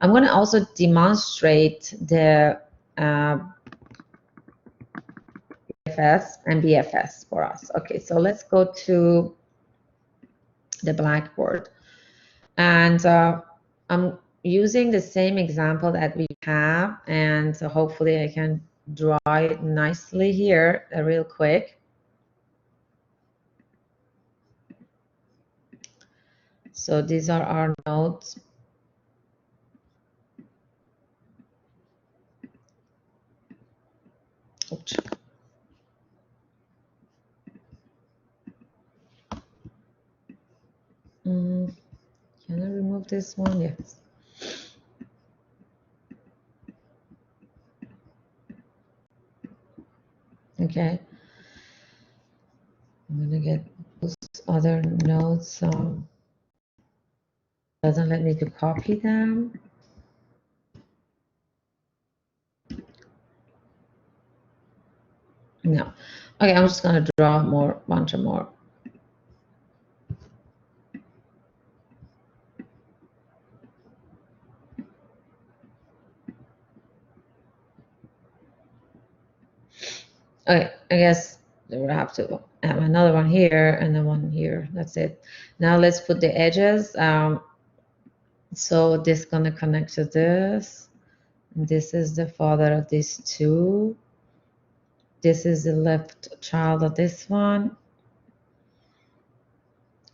I'm going to also demonstrate the BFS and BFS for us. Okay, so let's go to the Blackboard. And I'm using the same example that we have, and so hopefully I can draw it nicely here real quick. So these are our nodes. Oops. Can I remove this one? Yes. Okay. I'm gonna get those other nodes. Doesn't let me to copy them. No. Okay, I'm just gonna draw more, bunch of more. Okay, I guess we would have to have another one here and then one here. That's it. Now let's put the edges. So this is gonna connect to this. This is the father of these two. This is the left child of this one.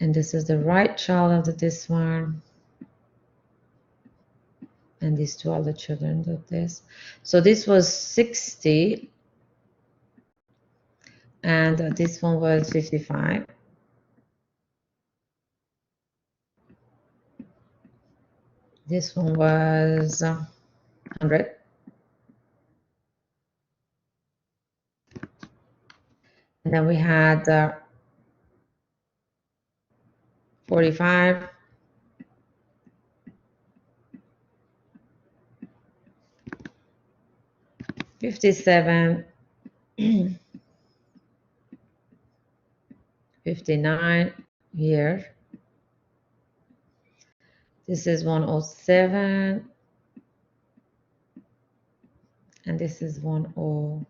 And this is the right child of this one. And these two are the children of this. So this was 60. And this one was 55. This one was 100. And then we had 45. 57. 59 here. This is 107. And this is 101.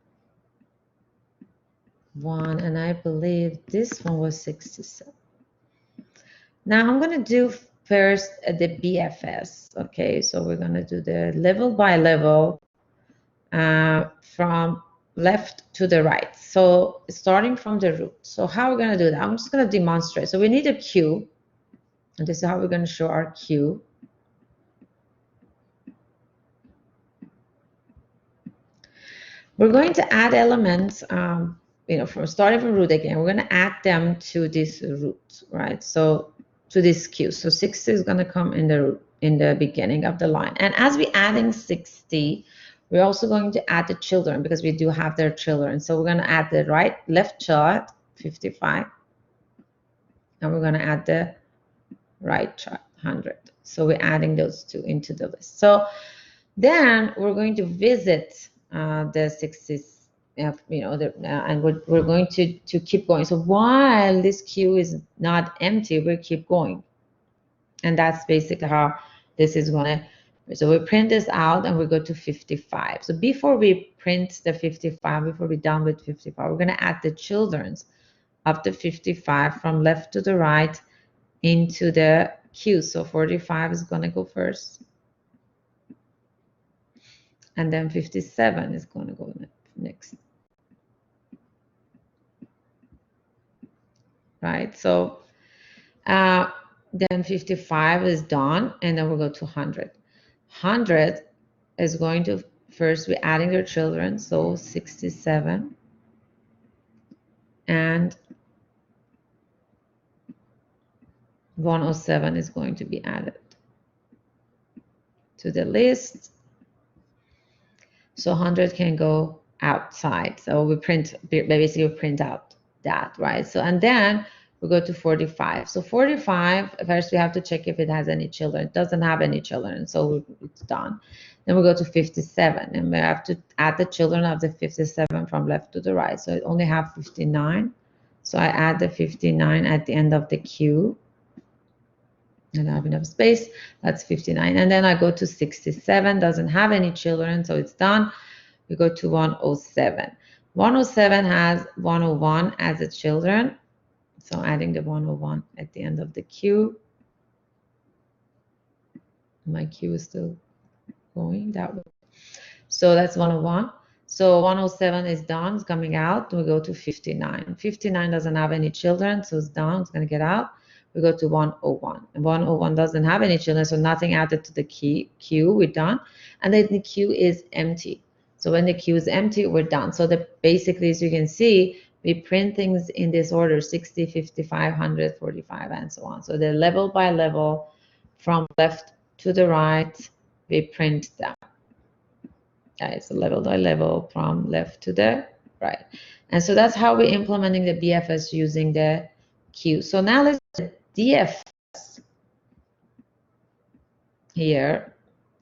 And I believe this one was 67. Now I'm going to do first the BFS. Okay, so we're going to do the level by level from left to the right. So starting from the root. So how we're going to do that? I'm just going to demonstrate. So we need a Q. And this is how we're going to show our Q. We're going to add elements, from starting from root again. We're going to add them to this root, right? So to this Q. So 60 is going to come in the beginning of the line. And as we're adding 60, we're also going to add the children because we do have their children. So we're going to add the left child, 55. And we're going to add the right child, 100. So we're adding those two into the list. So then we're going to visit the 60s, and we're going to keep going. So while this queue is not empty, we keep going. And that's basically how this is going to. So we print this out and we go to 55. So before we print the 55, before we're done with 55, we're going to add the children's of the 55 from left to the right into the queue. So 45 is going to go first. And then 57 is going to go next. Right? So then 55 is done, and then we'll go to 100. 100 is going to, first we're adding their children, so 67. And 107 is going to be added to the list. So 100 can go outside. So we basically print out that, right? So, and then we go to 45. So 45, first we have to check if it has any children. It doesn't have any children, so it's done. Then we go to 57, and we have to add the children of the 57 from left to the right. So it only have 59. So I add the 59 at the end of the queue. I don't have enough space. That's 59. And then I go to 67, doesn't have any children, so it's done. We go to 107. 107 has 101 as its children. So adding the 101 at the end of the queue. My queue is still going that way. So that's 101. So 107 is done, it's coming out. We go to 59. 59 doesn't have any children, so it's done, it's going to get out. We go to 101. And 101 doesn't have any children, so nothing added to the queue, we're done. And then the queue is empty. So when the queue is empty, we're done. So basically, as you can see, we print things in this order, 60, 55, 100, 45, and so on. So they're level by level, from left to the right, we print them. It's a level by level from left to the right. And so that's how we're implementing the BFS using the queue. So now let's do DFS here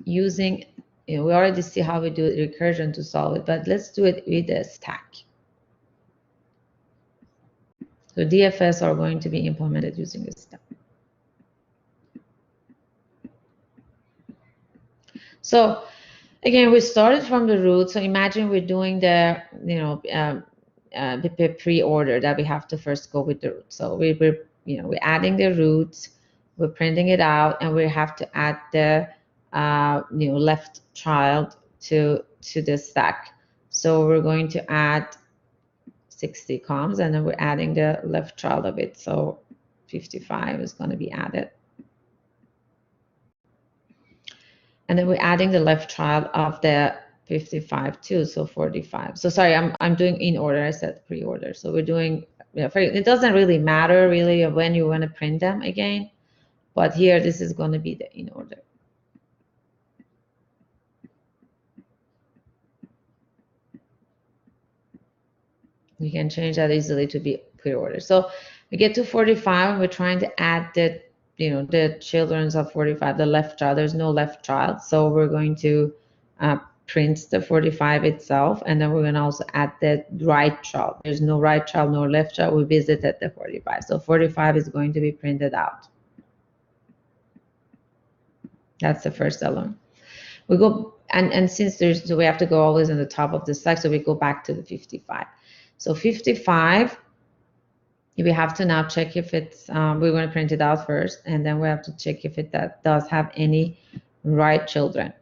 using, we already see how we do recursion to solve it, but let's do it with a stack. So DFS are going to be implemented using a stack. So again, we started from the root. So imagine we're doing the, the pre-order that we have to first go with the root. So we're adding the roots, we're printing it out, and we have to add the left child to the stack. So we're going to add 60 comes, and then we're adding the left child of it. So 55 is going to be added. And then we're adding the left child of the 55 too, so 45. So sorry, I'm doing in order. I said pre-order. So we're doing, it doesn't really matter really when you want to print them again, but here this is going to be the in order. You can change that easily to be pre-order. So we get to 45, and we're trying to add the children's of 45, the left child. There's no left child, so we're going to print the 45 itself, and then we're going to also add the right child. There's no right child nor left child. We visited the 45, so 45 is going to be printed out. That's the first element. We go and since so we have to go always on the top of the stack, so we go back to the 55. So 55, we have to now check if it's, we're going to print it out first, and then we have to check if it does have any right children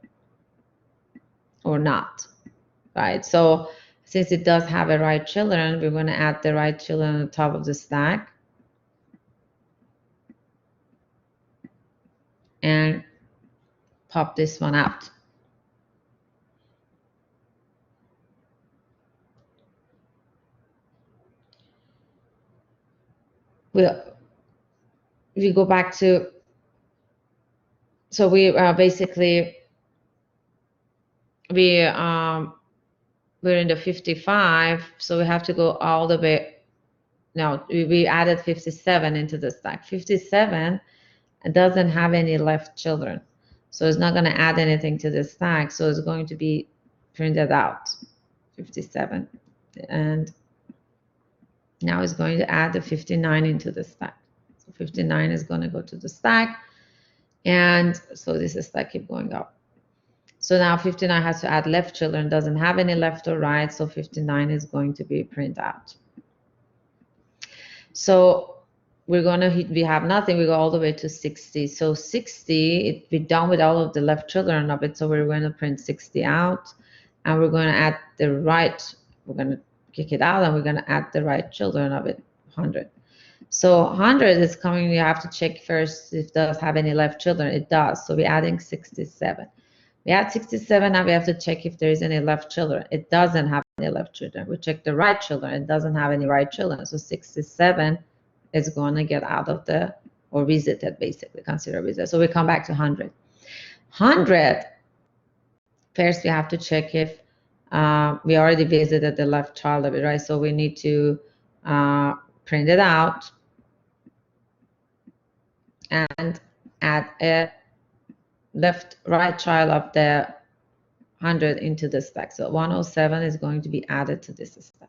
or not, right? So since it does have a right children, we're going to add the right children on the top of the stack and pop this one out. We go back to, so we basically we're in the 55, so we have to go all the way. No, we added 57 into the stack. 57 doesn't have any left children, so it's not going to add anything to the stack, so it's going to be printed out. 57, and now it's going to add the 59 into the stack. So 59 is going to go to the stack, and so this stack keep going up. So now 59 has to add left children, doesn't have any left or right, so 59 is going to be printed out. So we're going to we have nothing, we go all the way to 60. So 60, we're done with all of the left children of it, so we're going to print 60 out, and we're going to add the right, we're going to kick it out, and we're going to add the right children of it, 100. So 100 is coming, we have to check first if it does have any left children. It does, so we're adding 67. We add 67, now we have to check if there is any left children. It doesn't have any left children. We check the right children, it doesn't have any right children. So 67 is going to get out of the, or visited basically, consider visited. So we come back to 100. 100, first we have to check if we already visited the left child of it, right? So we need to print it out and add a right child of the 100 into the stack. So 107 is going to be added to this stack.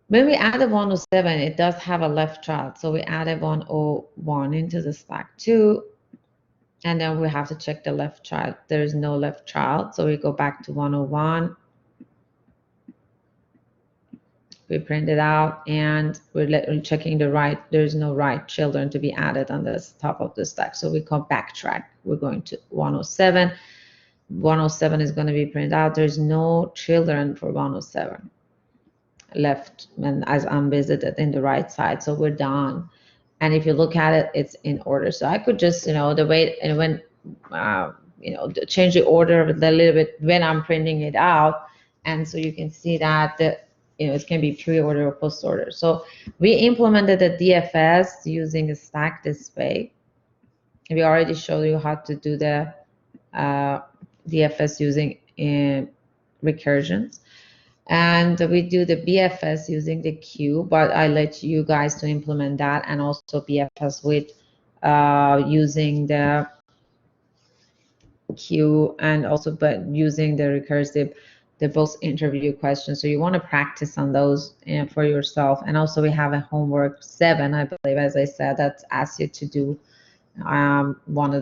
When we added 107, it does have a left child. So we added 101 into the stack too. And then we have to check the left child. There is no left child. So we go back to 101. We print it out and we're checking the right. There's no right children to be added on the top of the stack. So we come backtrack. We're going to 107. 107 is going to be printed out. There's no children for 107 left and as unvisited in the right side. So we're done. And if you look at it, it's in order. So I could just, the way, and when, change the order a little bit when I'm printing it out. And so you can see that it can be pre-order or post-order. So we implemented the DFS using a stack this way. We already showed you how to do the DFS using recursions. And we do the BFS using the queue, but I let you guys to implement that, and also BFS with using the queue, and also but using the recursive, the both interview questions. So you want to practice on those for yourself. And also we have a homework 7, I believe, as I said, that asks you to do one of the